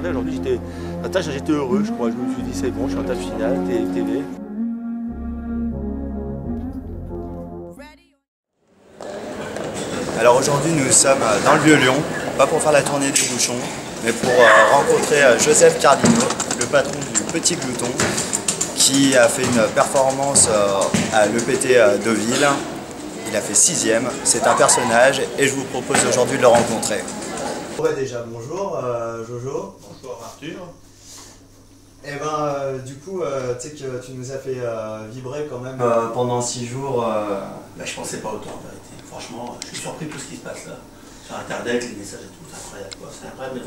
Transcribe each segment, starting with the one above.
après, aujourd'hui, j'étais heureux, je crois. Je me suis dit, c'est bon, je suis en table finale, télé. Alors aujourd'hui, nous sommes dans le Vieux-Lyon, pas pour faire la tournée du bouchon, mais pour rencontrer Joseph Cardino, le patron du Petit Glouton, qui a fait une performance à l'EPT Deauville. Il a fait 6e, c'est un personnage et je vous propose aujourd'hui de le rencontrer. Ouais, déjà bonjour Jojo. Bonjour Arthur. Et du coup, tu sais que tu nous as fait vibrer quand même pendant 6 jours. Je pensais pas autant en vérité. Franchement, je suis surpris de tout ce qui se passe là. Sur internet, les messages et tout, c'est incroyable quoi. C'est incroyable, mais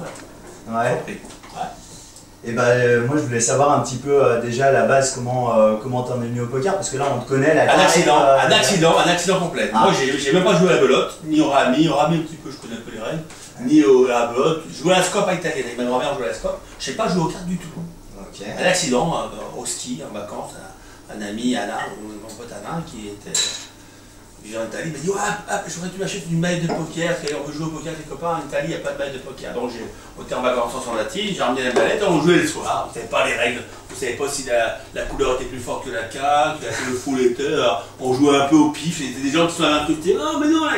voilà. Ouais. Surpris. Ouais. Et moi je voulais savoir un petit peu déjà à la base comment t'en es venu au poker, parce que là on te connaît, Un accident complet. Ah. Moi j'ai même pas joué à la belote, ni au rami un petit peu, je connais un peu les règles, ni à la belote. Je jouais à la scope à italienne, avec ma grand-mère jouait à la scope. Je sais pas jouer aux cartes du tout. Ok. Un accident au ski, en vacances, un ami Alain, mon pote Alain, qui était vivant en Italie, il m'a dit ouais, je voudrais que tu m'achètes une maille de poker, on peut jouer au poker avec les copains, en Italie il n'y a pas de maille de poker. Donc on était en vacances ensemble en Latine, j'ai ramené la mallette, on jouait le soir, on ne savait pas les règles, on ne savait pas si la couleur était plus forte que la quinte, que le full était, on jouait un peu au pif, c'était des gens qui sont à l'incruté, oh mais non la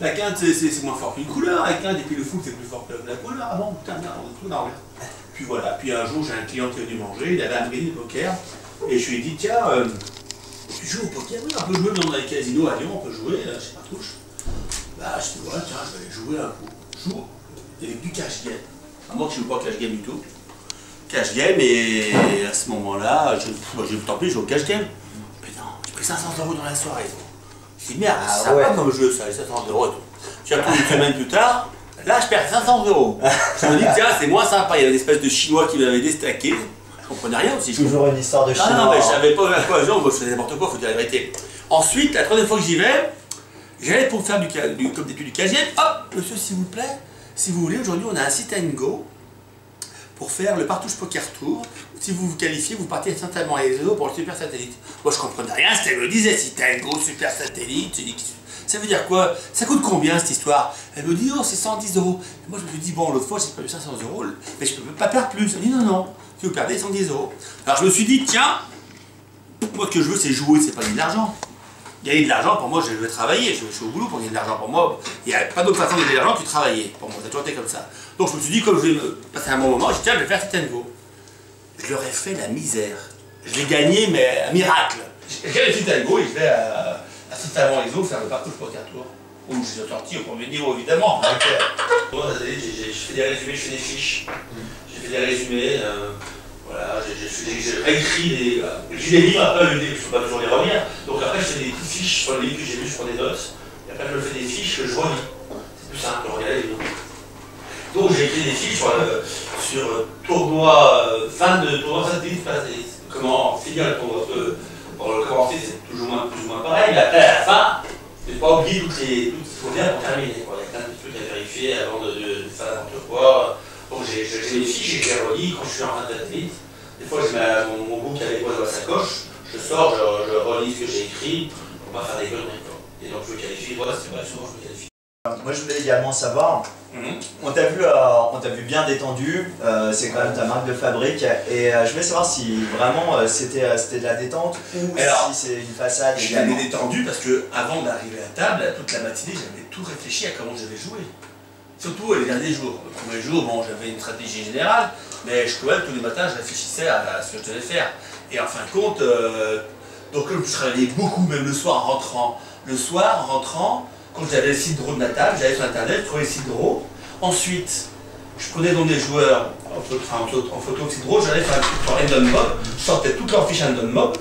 quinte c'est moins fort qu'une couleur, la quinte, et puis le full c'est plus fort que la couleur, ah bon putain merde, on est tout normal. Puis voilà, puis un jour j'ai un client qui est venu manger, il avait un brillet de poker, et je lui ai dit tiens, tu joues au poker? Oui, on peut jouer dans les casinos à Lyon, on peut jouer, je sais pas touche. Bah je dis ouais tiens, je vais aller jouer un coup. Je joue avec du cash game. Moi je ne joue pas cash game du tout. Cash game, et à ce moment-là, j'ai tant pis, je joue au cash game. Putain, j'ai pris 500 € dans la soirée. Je dis merde, c'est sympa comme jeu ça, les 500 € et tout. Puis après une semaine plus tard, là je perds 500 €. Je me dis tiens, c'est moins sympa, il y avait une espèce de chinois qui m'avait déstacké. Je comprenais rien aussi. Toujours une histoire de chinois. Non, mais je savais pas à quoi jouer, moi je faisais n'importe quoi, faut dire la vérité. Ensuite, la troisième fois que j'y vais, j'allais pour faire comme d'études du casier. Hop, monsieur s'il vous plaît, si vous voulez, aujourd'hui on a un site and go pour faire le Partouche Poker Tour. Si vous vous qualifiez, vous partez instantanément à ESO pour le Super Satellite. Moi je comprenais rien, elle me disait site and go, Super Satellite. Ça veut dire quoi? Ça coûte combien cette histoire? Elle me dit oh c'est 110 €. Et moi je me suis dit bon l'autre fois j'ai perdu 500 €, mais je peux pas perdre plus. Elle me dit non, si vous perdez 110 €. Alors je me suis dit tiens, moi ce que je veux c'est jouer, c'est pas gagner de l'argent. Gagner de l'argent pour moi je veux travailler, je suis au boulot pour gagner de l'argent. Pour moi, il n'y a pas d'autre façon de gagner de l'argent que de travailler. Pour moi, ça a toujours été comme ça. Donc je me suis dit comme je vais passer un bon moment, je dis tiens je vais faire Sit and Go. Je leur ai fait la misère. Je l'ai gagné mais un miracle. J'ai gagné Sit and Go et je vais à Saint-Amand Exo faire le Partouche Poker Tour. Où je suis sorti au premier niveau évidemment. J'ai fait des résumés, je fais des fiches. J'ai fait des résumés. Voilà, j'ai réécrit les livres, après je ne peux pas toujours les relire. Donc après je fais des petites fiches sur les livres que j'ai lus, je prends des notes. Et après je me fais des fiches que je relis. C'est plus simple de regarder les livres. Donc j'ai écrit des fiches sur tournoi, fin de tournoi satellite, comment finir le tournoi. Bon, le commencer c'est plus ou moins pareil, mais après à la fin, il ne faut pas oublier tout ce qu'il faut faire pour terminer. Quoi. Il y a plein de trucs à vérifier avant de faire n'importe quoi. Donc j'ai les fiches et je les relis quand je suis en fin de satellite. Des fois je mets mon bouc avec moi dans la sacoche, je sors, je relis ce que j'ai écrit pour pas faire des conneries. Et donc je me qualifie, voilà, c'est vrai, souvent je me qualifie. Moi je voulais également savoir, on t'a vu bien détendu, c'est quand même ta marque de fabrique, et je voulais savoir si vraiment c'était de la détente ou si c'est une façade. Je l'avais détendu parce que avant d'arriver à table, toute la matinée j'avais tout réfléchi à comment je vais jouer. Surtout les derniers jours. Le premier jour, bon, j'avais une stratégie générale, mais quand même tous les matins je réfléchissais à ce que je devais faire. Et en fin de compte, donc je travaillais beaucoup, même le soir en rentrant. Le soir en rentrant, quand j'avais le site draw de ma table, j'allais sur internet, je trouvais le site draw. Ensuite, je prenais donc des joueurs en photo site draw, j'allais faire un truc sur Random Mob, je sortais toutes leurs fiches Random Mob,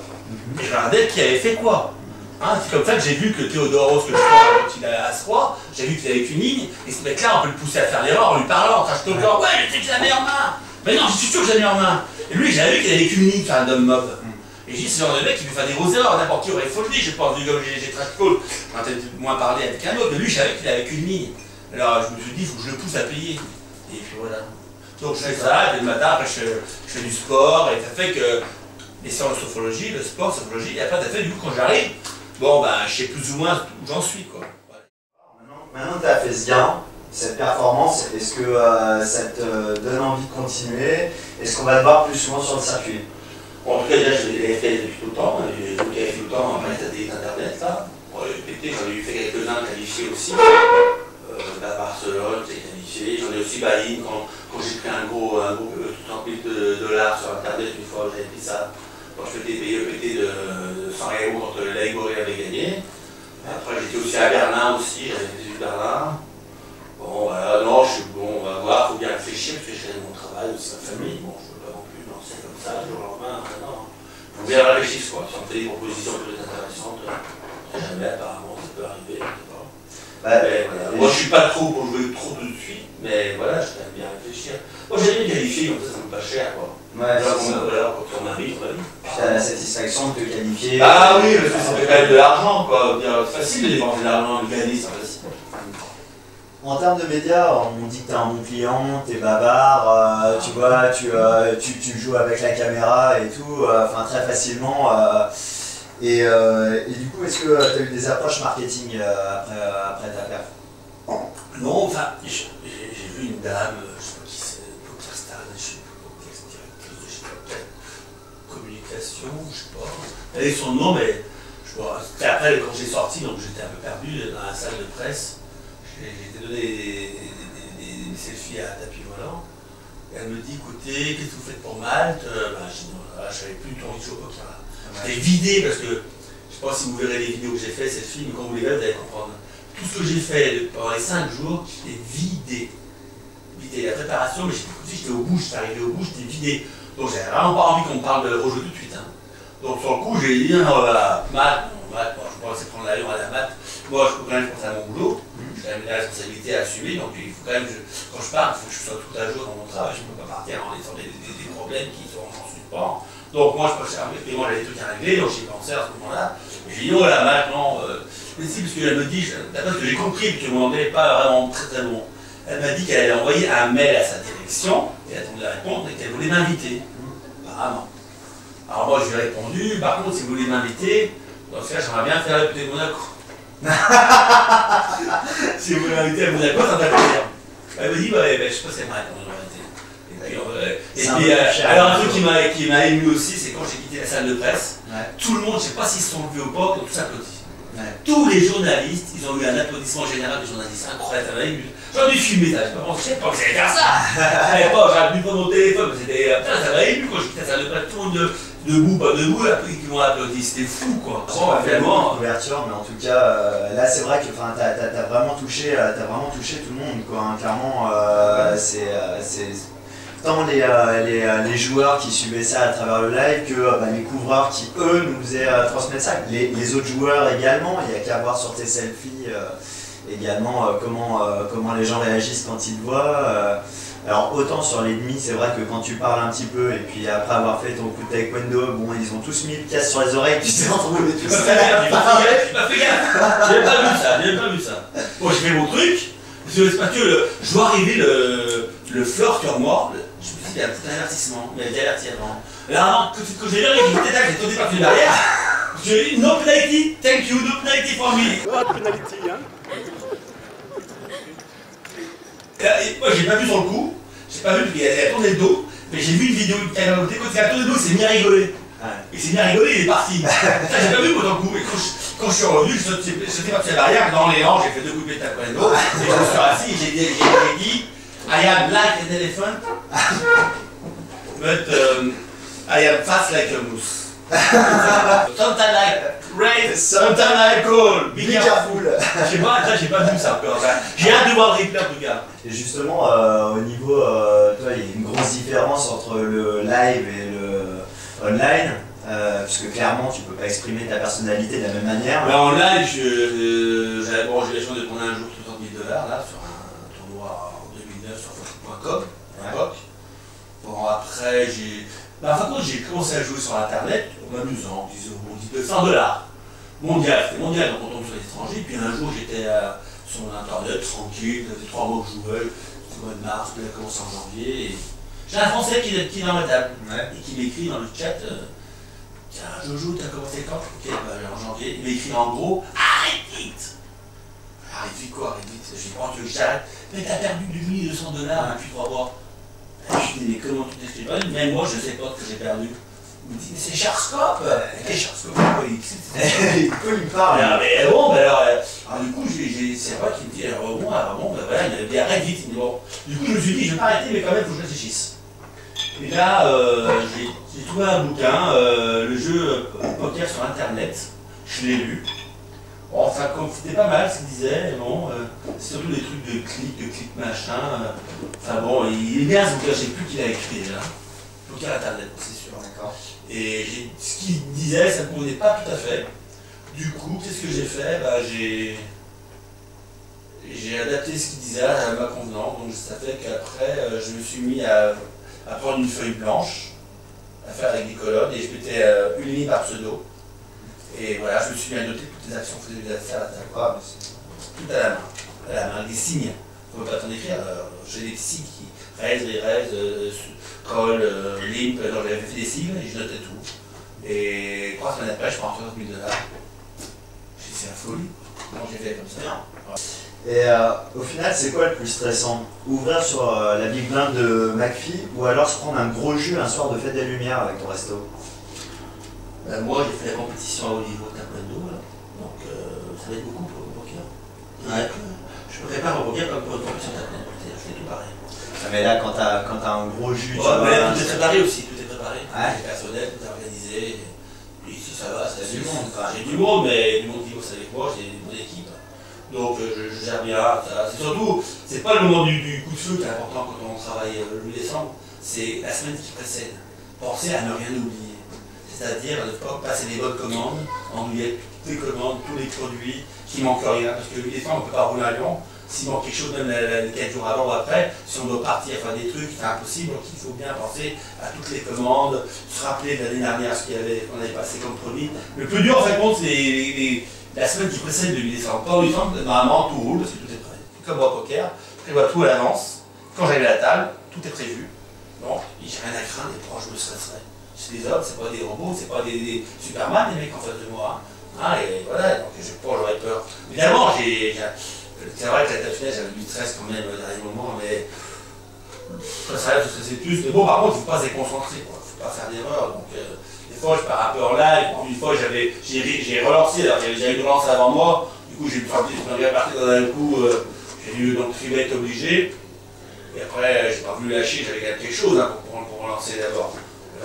et je regardais qui avait fait quoi. Hein, c'est comme ça que j'ai vu que Théodoros, que je crois quand il a As-Roi, j'ai vu qu'il avait qu'une ligne, et ce mec-là, on peut le pousser à faire l'erreur en lui parlant, en trash talkant, ouais, je sais que j'ai la meilleure main. Mais non, je suis sûr que j'ai la meilleure main. Et lui, j'avais vu qu'il avait qu'une ligne sur Random Mob. Et j'ai dit, ce genre de mec qui peut faire des grosses erreurs, n'importe qui aurait faute je pense, vu comme j'ai trash talk, j'en ai peut-être moins parlé avec un autre, mais lui, je savais qu'il avait qu'une ligne. Alors je me suis dit, il faut que je le pousse à payer. Et puis voilà. Donc je fais ça, et puis le matin, après je fais du sport, et ça fait que les séances de sophrologie, le sport, sophrologie, et après ça fait du coup quand j'arrive, bon ben je sais plus ou moins où j'en suis quoi. Maintenant tu as fait ce gain, cette performance, est-ce que ça te donne envie de continuer? Est-ce qu'on va te voir plus souvent sur le circuit? Bon, en tout cas, déjà, je l'ai fait depuis tout le temps. J'ai fait tout le temps en internet là. Bon, le PT, j'en ai fait quelques-uns qualifiés aussi. Barcelone, c'est qualifié. J'en ai aussi Bali quand j'ai pris un gros 30 000 $ sur internet une fois, j'avais pris ça. Quand je faisais payer le PT de Sanremo contre l'Aigoré avait gagné. Après, j'étais aussi à Berlin aussi, j'avais fait Berlin. Bon, voilà, non, je suis bon, on va voir, il faut bien réfléchir parce que j'ai mon travail, aussi ma famille. Bon, je ne veux pas non plus lancer comme ça, du jour au lendemain, non. Il faut bien réfléchir, quoi. Si on fait des propositions qui peuvent être intéressantes, jamais apparemment, ça peut arriver, je sais pas. Mais, voilà. Moi, je suis pas trop pour jouer trop tout de suite, mais voilà, je vais bien réfléchir. Moi, j'ai bien qualifié, comme ça coûte pas cher, quoi. Ouais, voilà, quand on arrive, on va vite. Tu as la satisfaction de te qualifier. Ah oui, parce que ça fait quand même de l'argent, quoi. C'est facile de dépenser de l'argent, de gagner, c'est facile. En termes de médias, on dit que tu es un bon client, tu es bavard, tu vois, tu joues avec la caméra et tout, enfin très facilement. Et du coup, est-ce que tu as eu des approches marketing après ta perf? Non, enfin, j'ai vu une dame, je sais pas qui c'est, Pokerstar, je sais pas, directrice de, je sais pas, communication, je sais pas. Elle avait son nom, mais je sais pas. C'était après, quand j'ai sorti, donc j'étais un peu perdu dans la salle de presse. J'ai donné des selfies à tapis volant. Et elle me dit, écoutez, qu'est-ce que vous faites pour Malte? Ben, je dis, non, là, je savais plus ton show poker là. C'était vidé parce que, je sais pas si vous verrez les vidéos que j'ai fait, ces films, quand vous les verrez, vous allez comprendre. Tout ce que j'ai fait pendant les 5 jours, j'étais vidé. Vidé. La préparation, mais j'étais au bout, j'étais arrivé au bout, j'étais vidé. Donc j'avais vraiment pas envie qu'on me parle de rejouer tout de suite. Hein. Donc sur le coup, j'ai dit, voilà, maths, je pensais prendre l'avion à la maths. Moi, je peux quand même penser à mon boulot. J'ai quand même des responsabilités à assumer, donc il faut quand même, quand je pars, il faut que je sois tout à jour dans mon travail. Je ne peux pas partir en laissant des problèmes qui sont en suspens. Donc moi, effectivement, j'avais des trucs à régler, donc j'y pensais à ce moment-là. J'ai dit, oh là, maintenant, mais si, parce qu'elle me dit, d'après ce que j'ai compris, parce que mon anglais n'est pas vraiment très bon, elle m'a dit qu'elle allait envoyer un mail à sa direction, et elle attendait la réponse, et qu'elle voulait m'inviter. Apparemment. Alors moi, je lui ai répondu, par contre, si vous voulez m'inviter, dans ce cas, j'aimerais bien faire le PT de Monaco. Si vous voulez m'inviter à Monaco, ça me fait plaisir. Elle me dit, bah, je sais pas si elle m'a répondu en réalité. Et puis, alors un truc qui m'a ému aussi, c'est quand j'ai quitté la salle de presse, tout le monde, je ne sais pas s'ils se sont levés au port, tout s'applaudit. Tous les journalistes, ils ont eu un applaudissement général des journalistes, incroyable, ça m'a ému. J'aurais dû filmer ça, je sais pas que j'allais faire ça. Je savais pas, j'aurais pu prendre mon téléphone, mais c'était, putain, ça m'a ému quand j'ai quitté la salle de presse, tout le monde debout, pas debout, qui m'ont applaudi, c'était fou quoi. Vraiment couverture, mais en tout cas, là c'est vrai que t'as vraiment touché tout le monde quoi. Hein. Clairement, c'est tant les joueurs qui suivaient ça à travers le live que les couvreurs qui eux nous faisaient transmettre ça. Les autres joueurs également, il n'y a qu'à voir sur tes selfies également comment les gens réagissent quand ils te voient. Alors autant sur les demi, c'est vrai que quand tu parles un petit peu et puis après avoir fait ton coup de taekwondo, bon ils ont tous mis le casque sur les oreilles, tu t'es retrouvé tout ça. J'ai pas fait gaffe, j'avais pas vu ça. Bon, j'ai fait mon truc, parce que je vois arriver le fleur sur moi, je me suis dit il y a un petit avertissement, il y a des avertis avant. Là, quand j'ai vu j'ai sauté par une barrière, j'ai dit no penalty, thank you, no penalty for me. Pas de penalty, hein. Moi j'ai pas vu sur le coup, j'ai pas vu parce qu'elle a tourné le dos, mais j'ai vu une vidéo, quand elle a tourné le dos, il s'est mis à rigoler. Il s'est mis à rigoler, il est parti. Ça j'ai pas vu moi dans le coup, et quand je suis revenu, je sautais par la barrière, dans l'élan, j'ai fait 2 coups de pied de taekwondo, et je me suis assis et j'ai dit I am like an elephant, but I am fast like a moose. Sometimes like rain, sometimes like cold. Be careful. J'ai pas vu ça encore. J'ai hâte de voir le replay en tout cas. Et justement, au niveau, toi, il y a une grosse différence entre le live et le online, puisque clairement, tu peux pas exprimer ta personnalité de la même manière. Mais en live, j'ai eu la chance de prendre un jour 60 000 $ là sur un tournoi en 2009 sur foot.com à l'époque. Bon après en fin de compte, j'ai commencé à jouer sur internet en m'amusant, on dit 100 $. Mondial, c'était mondial, donc on tombe sur les étrangers. Puis un jour j'étais sur internet tranquille, ça fait 3 mois que je jouais, c'était le mois de mars, puis elle a commencé en janvier. J'ai un Français qui est dans ma table et qui m'écrit dans le chat tiens Jojo, t'as commencé quand? Ok, en janvier. Il m'écrit en gros arrête vite. Arrête vite quoi, arrête vite. Je dis, oh, tu veux que j'arrête? Mais t'as perdu 2200 $, hein, puis 3 mois. Je dis, mais comment tu t'es perdu? Même moi, je sais pas ce que j'ai perdu. Il me dit, mais c'est Sharscope. Quel Sharscope? Il peut lui parler. Mais bon, ben alors du coup, c'est vrai qu'il me dit, alors bon, ben voilà, il m'a dit, arrête vite. Il me dit, bon. Du coup, je me suis dit, je vais pas arrêter, mais quand même, il faut que je réfléchisse. Et là, j'ai trouvé un bouquin, le jeu poker sur Internet. Je l'ai lu. Bon, enfin, c'était pas mal ce qu'il disait, mais bon, c'est surtout des trucs de clics machin. Enfin bon, il est bien ce bouquin, je sais plus qui l'a écrit déjà. Poker Internet, c'est sûr. D'accord. Et ce qu'il disait, ça ne me convenait pas tout à fait. Du coup, qu'est-ce que j'ai fait? Bah, j'ai adapté ce qu'il disait à ma convenance. Donc ça fait qu'après, je me suis mis à prendre une feuille blanche, à faire avec des colonnes, et je mettais une ligne par pseudo. Et voilà, je me suis mis à noter toutes les actions que je faisais à la table. Ah, Tout à la main, des signes. Il ne faut pas t'en écrire. J'ai des signes qui raise, call, limp, j'avais fait des signes et je notais tout. Et 3 semaines après, je prends 60 000 $. J'ai dit, c'est la folie. Comment j'ai fait comme ça? Et au final, c'est quoi le plus stressant? Ouvrir sur la Big Blind de McPhee ou alors se prendre un gros jus un soir de fête des Lumières avec ton resto? Moi, j'ai fait la compétition à haut niveau taekwondo, là. Donc ça va être beaucoup pour le poker. Ouais. Je me prépare au poker comme pour une compétition taekwondo. C'est tout pareil. Mais là, quand t'as un gros jus, ouais, mais tout est préparé aussi, tout est préparé. Ouais. C'est personnel, tout est organisé. Et ici, ça va, c'est du monde. J'ai du monde, mais du monde qui bosse avec moi, j'ai une bonne équipe. Donc je gère bien. C'est surtout, c'est pas le moment du coup de feu qui est important quand on travaille le 8 décembre, c'est la semaine qui précède. Pensez à ne rien oublier. C'est-à-dire ne pas passer les bonnes commandes, ennuyer toutes les commandes, tous les produits, qu'il ne manque rien. Parce que le 8 décembre, on ne peut pas rouler à Lyon. S'il manque quelque chose, même les 4 jours avant ou après, si on doit partir faire des trucs, c'est impossible. Donc il faut bien penser à toutes les commandes, se rappeler de l'année dernière ce qu'on avait passé comme produit. Le plus dur, en fait, compte, c'est la semaine qui précède le 8 décembre. Pas au 8 décembre, normalement, tout roule parce que tout est prêt. Comme au poker, je prévois tout à l'avance. Quand j'arrive à la table, tout est prévu. Donc, j'ai rien à craindre, et proches, je me stresserai. C'est des hommes, c'est pas des robots, c'est pas des Superman, les mecs en face de moi. Hein, et voilà, donc j'aurais peur. Évidemment, c'est vrai que la table finale, j'avais du stress quand même au dernier moment, mais ça c'est plus. Mais bon, par contre, il ne faut pas se déconcentrer, il ne faut pas faire d'erreur. Donc, des fois, je pars un peu en live. Une fois, j'ai relancé, alors j'avais une relance avant moi, du coup, j'ai bien parti dans un coup, j'ai dû donc être obligé. Et après, j'ai pas voulu lâcher, j'avais quelque chose hein, pour relancer d'abord.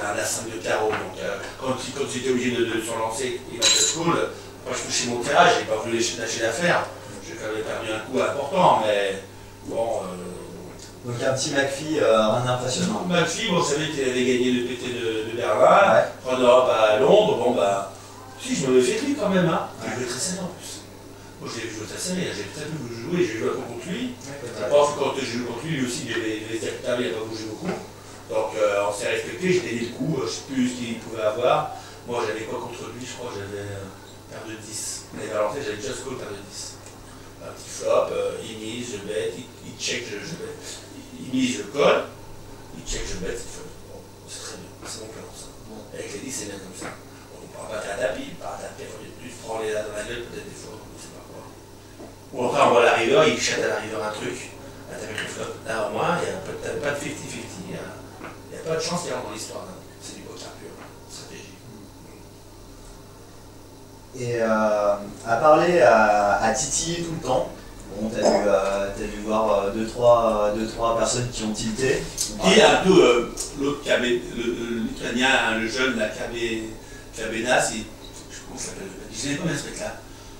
Un as de carreau. Donc, quand j'étais obligé de se relancer, il était cool. Après, je touchais mon tirage, j'ai pas voulu lâcher l'affaire. J'ai quand même perdu un coup important, mais bon. Donc, un petit McPhee, rien d'impressionnant. McPhee, bon, vous savez qu'il avait gagné le PT de Berlin, ouais. Run-up à Londres. Bon, bah, si, je me l'ai fait lui quand même. Hein. Ouais. J'ai joué très serré en plus. Moi, j'ai joué très serré, j'ai très peu joué, j'ai joué contre lui. Je pense que quand j'ai joué contre lui, aussi, il avait il n'a pas bougé beaucoup. Donc on s'est respecté, j'ai gagné le coup, je ne sais plus ce qu'il pouvait avoir. Moi j'avais quoi contre lui, je crois que j'avais paire de 10. Mais Valentin, j'avais just call paire de 10. Un petit flop, il mise, je bête, il check, je bête. Il mise, je colle, il check, je bête, c'est bon, c'est très bien, c'est mon plan ça. Avec les 10, c'est bien comme ça. On ne parle pas faire un tapis, pas un tapis, il prend les là dans la gueule, peut-être des fois, je ne sais pas quoi. Ou après on voit la river, il chatte à la river un truc, un tapis le flop. Là au moins, il n'y a pas de 50-50. Il n'y a pas de chance qu'il y ait dans l'histoire, hein. C'est du poker pur, stratégie. Et à parler à titiller tout le temps, bon, t'as dû voir deux, trois personnes qui ont tilté. Et un peu l'autre, l'Ukrainien, le jeune, la Kabenas, comment ça s'appelle? Je ne savais pas bien ce mec-là.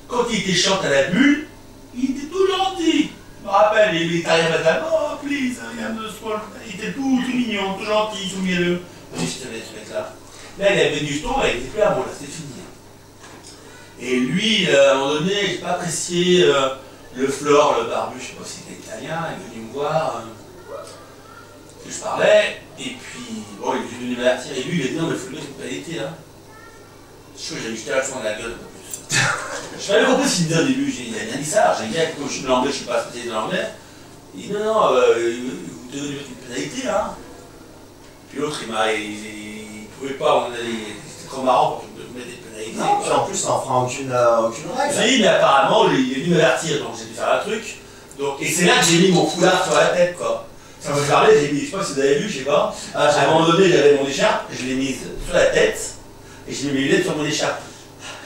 Quand il était short à la bulle, il était tout gentil. Je me rappelle, il est arrivé à la table, oh please, il était tout mignon, tout gentil, tout mielleux. Je dis, ce mec-là. Là, il avait du jeton, il n'était plus là, bon, là, c'était fini. Et lui, à un moment donné, j'ai pas apprécié le Flore, le barbu, je sais pas si c'était italien, il est venu me voir, que je parlais, et puis, bon, il est venu m'avertir, et lui, il a dit, non, mais le Flore, c'est pas l'été, hein. Je suis sûr que j'ai jeté la fond dans la gueule, un peu plus. Je n'avais pas compris ce qu'il me disait au début, il a bien dit ça, j'ai dit, comme je suis de l'anglais, je suis pas spécialisé dans l'anglais. Il dit, non, vous devez lui mettre une pénalité, hein. Puis l'autre, il pouvait pas, c'était trop marrant pour qu'il me mette des pénalités. Non, puis en plus, t'en feras aucune règle. Si, mais apparemment, il est venu m'avertir, donc j'ai dû faire un truc. Donc, et c'est là que j'ai mis mon foulard sur la tête, quoi. Ça me parlait, j'ai mis, je sais pas si vous avez vu, je sais pas. À un moment donné, j'avais mon écharpe, je l'ai mise sur la tête, et j'ai mis mes lunettes sur mon écharpe.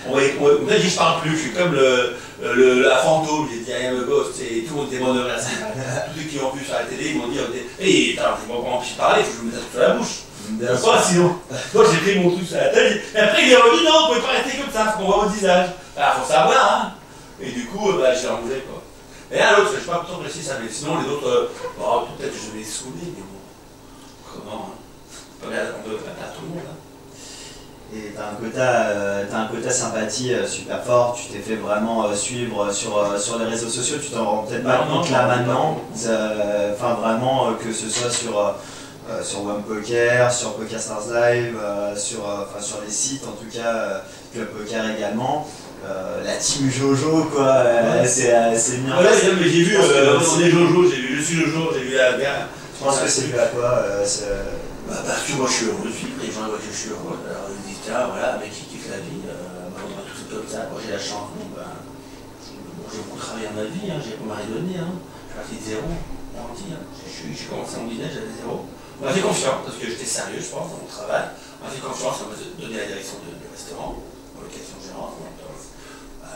En fait, je parle plus, je suis comme la fantôme, j'ai dit rien me gosse, et tout le monde était bon de rire. Tous ceux qui ont vu sur la télé, ils m'ont dit, hé, attends, je ne vais pas empêcher de parler, il faut que je me mette sur la bouche. Pas sinon. Donc j'ai pris mon truc sur la tête, et après il est revenu, non, vous pouvez pas rester comme ça, faut qu'on voit votre visage. Alors faut savoir, hein. Et du coup, j'ai enlevé, quoi. Et là, l'autre, je sais pas pourtant précis ça, mais sinon les autres, peut-être que je vais les saouler, mais bon. Comment, hein. On peut pas faire tout le monde, hein. Et t'as un quota sympathie super fort, tu t'es fait vraiment suivre sur les réseaux sociaux, tu t'en rends peut-être pas compte là maintenant, enfin vraiment que ce soit sur OnePoker, sur PokerStars Live, sur les sites en tout cas, Club Poker également. La team Jojo quoi, c'est bien. Ouais, mais j'ai vu, on est Jojo, j'ai vu, je suis Jojo, j'ai vu la bière. Je pense que c'est dû à quoi Parce que moi je suis heureux de vivre, les gens voient que je suis heureux, alors ils disent tiens voilà, un mec qui kiffe la vie, on va tous comme ça, moi j'ai la chance, j'ai beaucoup travaillé dans ma vie, hein, j'ai pas m'arrêté donné, hein. Je suis parti de zéro, j'ai commencé mon business, j'avais zéro. On m'a fait confiance, parce que j'étais sérieux je pense dans mon travail, on m'a fait confiance, on m'a donné la direction du restaurant, en location gérante,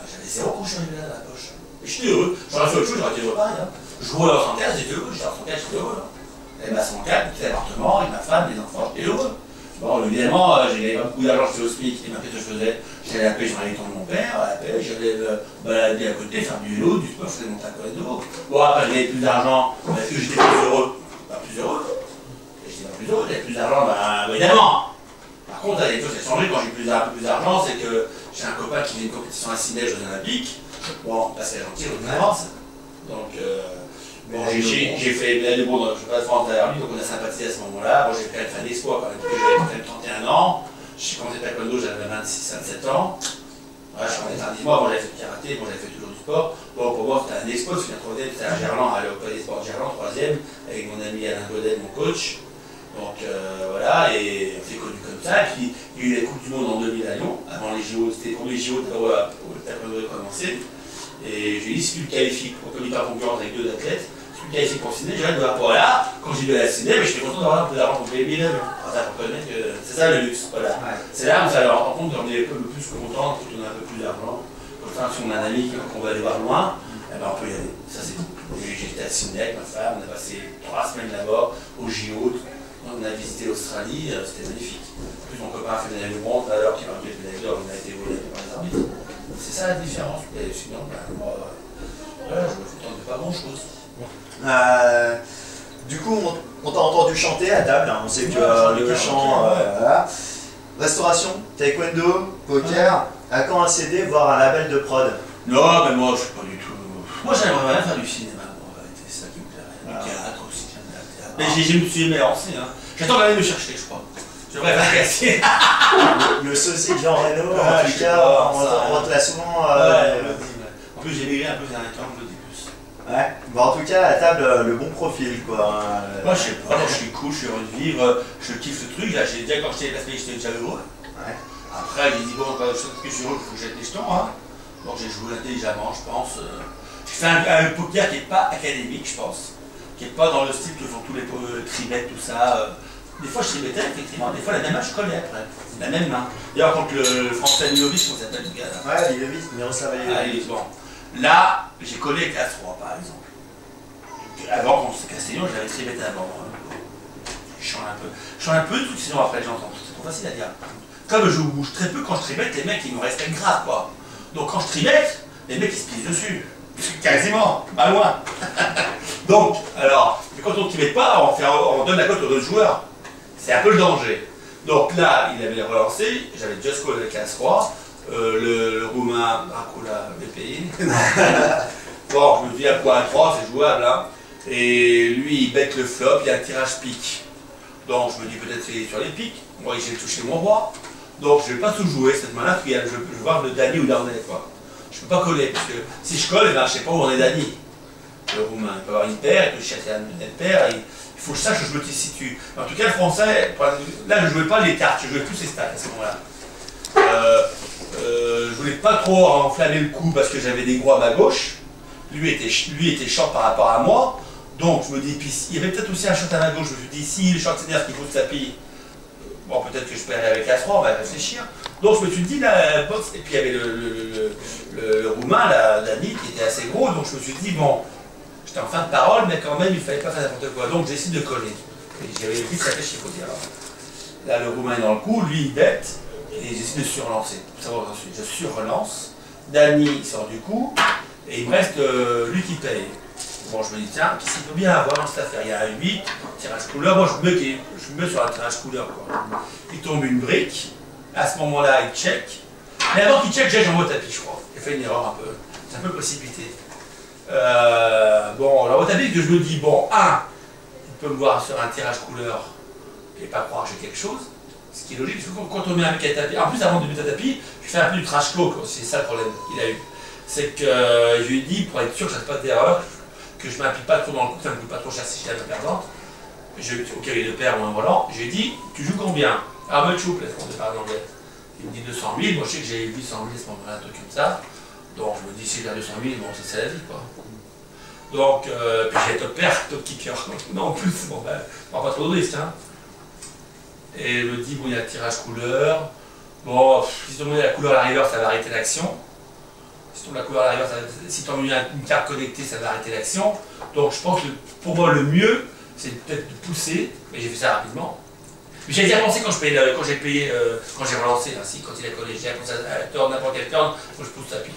j'avais zéro quand je suis arrivé là dans la poche. Et je suis heureux, j'aurais fait autre chose, j'aurais été heureux pareil, hein. Je roulais en 115, j'étais heureux, j'étais en 115, j'étais heureux. Hein. Et ma 104, petit appartement, avec ma femme, les enfants, j'étais heureux. Bon, évidemment, j'avais pas beaucoup d'argent, j'étais au SMIC, et qu'est-ce que je faisais? J'allais à la pêche dans les temps de mon père, à la pêche, j'allais balader à côté, faire du vélo, du sport, je faisais mon taekwondo. Bon, après, j'avais plus d'argent, parce que j'étais plus heureux. Pas plus heureux. Et j'étais pas plus heureux, j'avais plus d'argent, évidemment. Par contre, il y a des choses qui ont changé quand j'ai un peu plus d'argent, c'est que j'ai un copain qui fait une compétition à 6 neiges aux Olympiques. Bon, parce qu'elle est gentille, on avance. Donc, bon, j'ai fait le bon, je ne vais pas France derrière lui, donc on a sympathisé à ce moment-là. Bon, j'ai quand même fait un espoir quand même, parce que j'avais quand même 31 ans. J'ai commencé taekwondo, j'avais 26-27 ans. Ouais, je commençais tardivement, bon, j'avais fait du karaté, bon, j'avais fait toujours du sport. Bon, pour moi, c'était un espoir, je suis un troisième, c'était à Gerland, à l'Opéra des Sports de Gerland, troisième, avec mon ami Alain Godet, mon coach. Donc voilà, et on s'est connus comme ça. Et puis il y a eu la Coupe du Monde en 2000 à Lyon, avant les JO, c'était les premiers JO où le taekwondo a commencé. Et j'ai dit, si tu le qualifies pour comité en concurrence avec 2 athlètes, si tu le qualifies pour Sydney, j'arrête de voir. Voilà, quand j'ai vu à la Sydney, j'étais content d'avoir un peu d'argent pour payer le billet. C'est ça le luxe, voilà. Ouais. C'est là où ça leur rend compte qu'on est un peu plus content, quand on a un peu plus d'argent. Comme ça, si on a un ami qu'on va aller voir loin, eh ben on peut y aller. Ça c'est cool. J'étais à Sydney avec ma femme, on a passé 3 semaines là-bas, au JO. On a visité l'Australie, c'était magnifique. En plus, mon copain a fait des médailles de bronze, alors qu'il m'a fait des médailles d'or, il a été volé par les arbitres. C'est ça la différence. Et sinon, moi, je me contente de pas grand-chose. Du coup, on t'a entendu chanter à table, hein. On sait que le chant, voilà. Restauration, taekwondo, poker, à quand un CD, voire un label de prod? Non, mais moi, je suis pas du tout. Moi, j'aimerais bien faire du cinéma, c'est ça qui me plairait. Du théâtre aussi, j'aime bien le théâtre. Mais je me suis lancé, hein. J'attends quand même de chercher, je crois. Je devrais pas casser. Le sosie de Jean Reno, en tout cas, on te l'a souvent. En plus, j'ai migré un peu dernier temps, je le dis plus. Ouais, bon, en tout cas, à table, le bon profil, quoi. Moi, je sais pas, je suis cool, je suis heureux de vivre, je kiffe ce truc. Là, déjà, quand j'étais placé, j'étais déjà heureux. Ouais. Après, j'ai dit, bon, je sais que je suis heureux, il faut que j'aille les jetons, hein. Donc, j'ai joué intelligemment, je pense. J'ai fait un poker qui n'est pas académique, je pense. Qui n'est pas dans le style que font tous les tribettes, tout ça. Des fois, je tribettais, effectivement, des fois, la même main, je collais après. La même main. D'ailleurs, contre le français Milovic, comment ça s'appelle le gars là? Ouais, Milovic, Miroslav Milovic. Bon. Là, j'ai collé avec As-3, par exemple. Avant, quand c'était Castellon, j'avais tribetté avant. Je chante un peu. Je chante un peu, tout, sinon après, j'entends. C'est trop facile à dire. Comme je bouge très peu, quand je tribette, les mecs, ils me respectent grave, quoi. Donc, quand je tribette, les mecs, ils se pissent dessus. Quasiment, pas loin. Donc, alors, quand on ne tribette pas, on donne la cote aux autres joueurs. C'est un peu le danger. Donc là, il avait relancé, j'avais Just Call avec As-3, le roumain Dracula VPI. Bon, je me dis à quoi 3, c'est jouable, hein. Et lui, il bête le flop, il y a un tirage pique. Donc je me dis peut-être qu'il est sur les piques. Moi, j'ai touché mon roi. Donc je ne vais pas tout jouer cette main-là, je vais voir le Dany ou l'Arnais, quoi. Je ne peux pas coller, parce que si je colle, eh ben, je ne sais pas où on est Dany. Le roumain, il peut avoir une paire, il peut chercher une paire. Il faut que je sache que je me situe. En tout cas, le français, là je ne jouais pas les cartes, je jouais plus les stacks à ce moment-là. Je voulais pas trop enflammer le coup parce que j'avais des gros à ma gauche. Lui était short par rapport à moi. Donc je me dis, puis il y avait peut-être aussi un short à ma gauche. Je me suis dit, si le short s'énerve qu'il faut se tapis, bon peut-être que je peux aller avec As-3, on va réfléchir. Donc je me suis dit, la boxe, et puis il y avait le roumain, Dani, qui était assez gros. Donc je me suis dit, bon, j'étais en fin de parole, mais quand même il fallait pas faire n'importe quoi. Donc j'ai essayé de coller. Et j'avais vite réfléchi, il faut dire. Là le roumain est dans le coup, lui il bête. Et j'essaie de surrelancer. Pour savoir où j'en suis. Je surrelance. Dani sort du coup. Et il me reste lui qui paye. Bon, je me dis, tiens, qu'est-ce qu'il peut bien avoir dans cette affaire? Il y a un 8, tirage couleur. Moi, je me mets sur un tirage couleur. Quoi. Il tombe une brique. À ce moment-là, il check. Mais avant qu'il check, j'envoie au tapis, je crois. J'ai fait une erreur un peu. C'est un peu précipité. Bon, alors au tapis, que je me dis, bon, il peut me voir sur un tirage couleur et pas croire que j'ai quelque chose. Ce qui est logique, parce que quand on met un mec à tapis, en plus avant de mettre à tapis, je fais un peu du trash talk, c'est ça le problème qu'il a eu. C'est que je lui ai dit, pour être sûr que je ne fasse pas d'erreur, que je ne m'implique pas trop dans le coup, que ça ne me coûte pas trop cher si je suis la perdante, auquel il y a deux paires ou un volant, je lui ai dit, tu joues combien? Ah, much you, on parle en anglais. Il me dit 200 000, moi je sais que j'ai 800 000 à ce moment-là, un truc comme ça. Donc je me dis, si j'ai 200 000, bon, c'est ça la vie, quoi. Donc, puis j'ai top paire, top kicker. Non, en plus, bon, ben, on va pas trop de risques, hein. Et il me dit, bon, il y a le tirage couleur. Bon, si tu mets la couleur à la river, ça va arrêter l'action. Si tu mets la couleur à la river, si tu mets une carte connectée, ça va arrêter l'action. Donc je pense que pour moi, le mieux, c'est peut-être de pousser. Mais j'ai fait ça rapidement. Mais j'ai déjà pensé quand j'ai relancé, ainsi, quand il a collé, j'ai commencé à turn, n'importe quel turn, faut que je pousse tapis.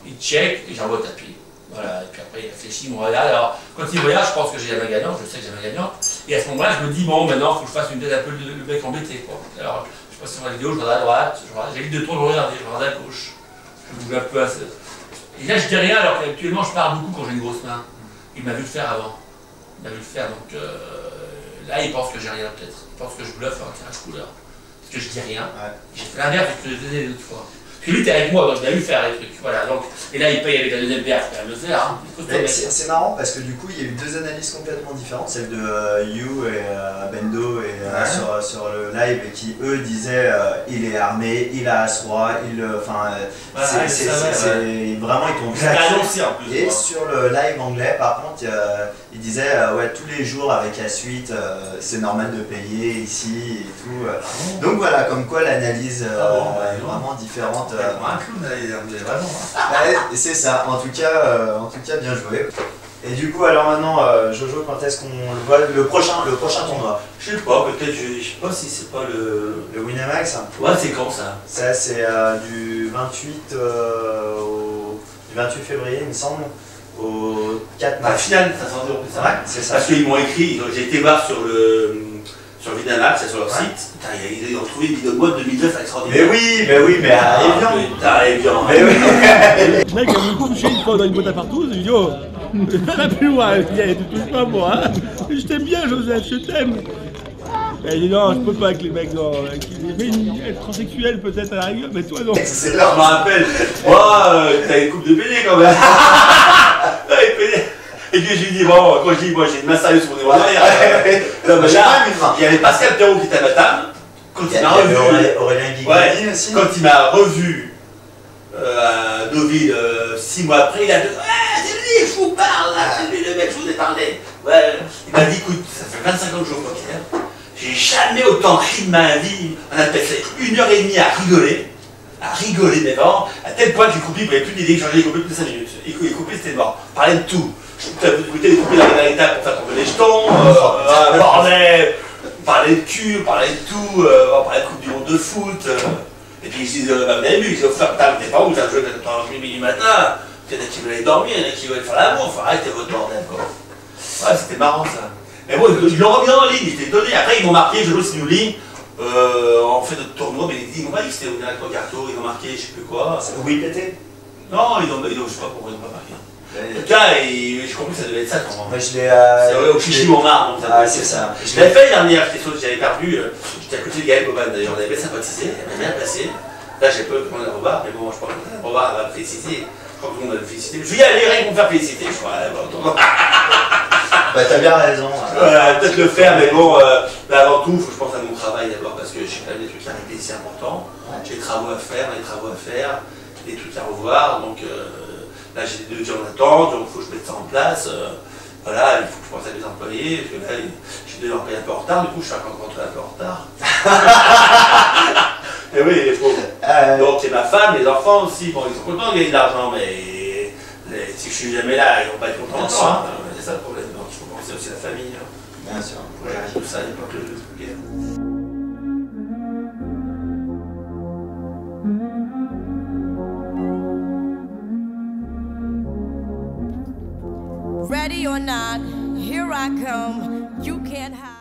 Il check et j'envoie tapis. Voilà, et puis après il réfléchit, il me regarde. Alors, quand il regarde, je pense que j'ai la main gagnante, je sais que j'ai la main gagnante. Et à ce moment-là, je me dis, bon, maintenant, il faut que je fasse une tête un peu le mec embêté, quoi. Alors, je passe sur la vidéo, je regarde à droite, j'évite de trop le regarder, je regarde à gauche. Je bouge un peu à... Et là, je dis rien, alors qu'actuellement, je pars beaucoup quand j'ai une grosse main. Il m'a vu le faire avant. Il m'a vu le faire, donc là, il pense que j'ai rien, peut-être. Il pense que je bluffe un tirage couleur. Parce que je dis rien. Ouais. J'ai fait l'inverse de ce que je faisais l'autre fois. Puis lui, t'es avec moi, donc il a vu faire les trucs. Voilà, donc, et là, il paye avec la deuxième paire, il faut quand même le faire. Hein. C'est marrant parce que du coup, il y a eu deux analyses complètement différentes, celle de You et Bendo et, sur le live, qui eux disaient il est armé, il a As-Roi, vraiment ils t'ont claqué. Et sur le live anglais, par contre, il disait ouais, tous les jours avec As-8, c'est normal de payer ici et tout. Donc voilà, comme quoi l'analyse est vraiment différente. C'est ça, en tout cas bien joué. Et du coup, alors maintenant, Jojo, quand est-ce qu'on le voit le prochain tournoi? Je sais pas, peut-être, je sais pas si c'est pas le Winamax. Ouais, c'est quand ça? Ça, c'est du 28 février, il me semble, au 4 mars. La finale, ça s'en dit, c'est vrai? Ouais, c'est ça. Parce qu'ils m'ont écrit, j'ai été voir sur Winamax, c'est sur leur site. Putain, ils ont trouvé une vidéo de mode 2009 extraordinaire. Mais oui, mais à Evian. Putain, Evian. Mais oui. Le mec, il me coupe, je suis dans une boîte à partout, je lui dis, oh, pas plus loin, tu touches pas moi, hein. Je t'aime bien, Joseph, je t'aime. Et il dit, non, je peux pas avec les mecs, non. Mais une transsexuelle peut-être à la rigueur, mais toi non. C'est là, je me rappelle. Moi, t'as une coupe de PD quand même. Et puis je lui dis, bon, quand je dis, moi j'ai une main sérieuse pour des bras derrière. Il y avait Pascal Perrault qui était à ma table. Quand il m'a revu. Aurélien Guigui aussi. Quand il m'a revu à Deauville 6 mois après, il a dit, ouais, c'est lui, je vous parle, c'est lui le mec, je vous ai parlé. Ouais, il m'a dit, écoute, ça fait 25 ans que je joue au poker. J'ai jamais autant ri de ma vie. On a passé 1h30 à rigoler, mais vraiment, à tel point que j'ai coupé, il n'y avait plus d'idée que j'en ai coupé plus de 5 minutes. Et coupé, c'était mort. On parlait de tout. Tu as écouté les coupés dans l'étape pour faire tomber les jetons, on parlait de cul, on parlait de tout, on parlait de Coupe du Monde de foot. Et puis ils se disent, vous avez vu, ils disent, putain, t'es pas où, t'as joué à 8h du matin, il y en a qui veulent aller dormir, il y en a qui veulent faire l'amour, enfin arrêtez votre bordel, quoi. Ouais, c'était marrant ça. Mais bon, ils l'ont remis en ligne, ils étaient étonnés. Après, ils m'ont marqué, je joue aussi une ligne, on fait notre tournoi, mais ils m'ont pas dit que c'était au Nato Carto, ils ont marqué, je sais plus quoi. Oui, pété. Non, je sais pas pourquoi ils n'ont pas marqué. En tout cas, j'ai compris que ça devait être ça. C'est au Chichi-Montmartre. Ah, c'est ça. Je l'avais fait l'année dernière, j'avais perdu. J'étais à côté de Gaël Boban d'ailleurs, on avait bien sympathisé, elle m'a bien passé. Là, j'ai peur de prendre un rebar, mais bon, je crois que le rebar va me féliciter. Je crois que tout le monde va me féliciter. Je vais y aller, rien pour me faire féliciter, je crois. Bah, t'as bien raison. Voilà, peut-être le faire, mais bon, avant tout, il faut que je pense à mon travail d'abord, parce que j'ai quand même des trucs à régler ici importants. J'ai des travaux à faire, des travaux faire, des trucs à revoir. Donc là, j'ai 2 gens en attente, donc il faut que je mette ça en place. Voilà, il faut que je pense à mes employés, parce que là, je suis déjà un peu en retard, du coup, je suis encore rentré un peu en retard. Et oui, les pauvres. Donc, c'est ma femme, les enfants aussi. Bon, ils sont contents de gagner de l'argent, mais si je suis jamais là, ils vont pas être contents longtemps. Hein. C'est ça le problème. Donc, il faut penser aussi à la famille. Hein. Bien sûr. Ouais, tout ça, il n'y a pas que le guerre. Ready or not, here I come. You can't hide.